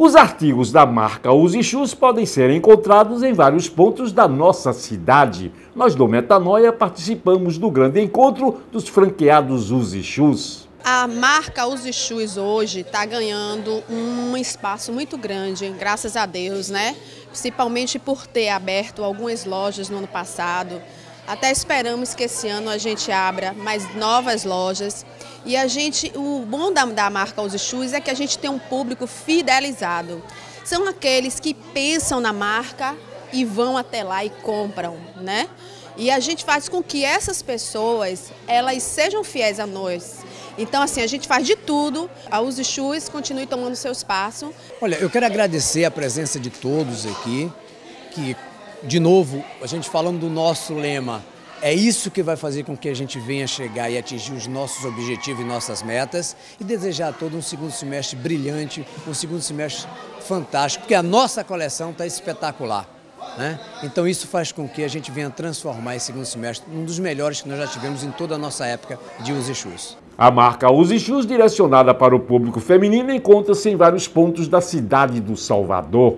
Os artigos da marca Uzi Shoes podem ser encontrados em vários pontos da nossa cidade. Nós do Metanoia participamos do grande encontro dos franqueados Uzi Shoes. A marca Uzi Shoes hoje está ganhando um espaço muito grande, graças a Deus, né? Principalmente por ter aberto algumas lojas no ano passado. Até esperamos que esse ano a gente abra mais novas lojas. E o bom da marca Uzi Shoes é que a gente tem um público fidelizado. São aqueles que pensam na marca e vão até lá e compram, né? E a gente faz com que essas pessoas, elas sejam fiéis a nós. Então, assim, a gente faz de tudo, a Uzi Shoes continue tomando seu espaço. Olha, eu quero agradecer a presença de todos aqui, que, de novo, a gente falando do nosso lema, é isso que vai fazer com que a gente venha chegar e atingir os nossos objetivos e nossas metas e desejar a todos um segundo semestre brilhante, um segundo semestre fantástico, porque a nossa coleção está espetacular, né? Então isso faz com que a gente venha transformar esse segundo semestre num dos melhores que nós já tivemos em toda a nossa época de Uzi Shoes. A marca Uzi Shoes, direcionada para o público feminino, encontra-se em vários pontos da cidade do Salvador.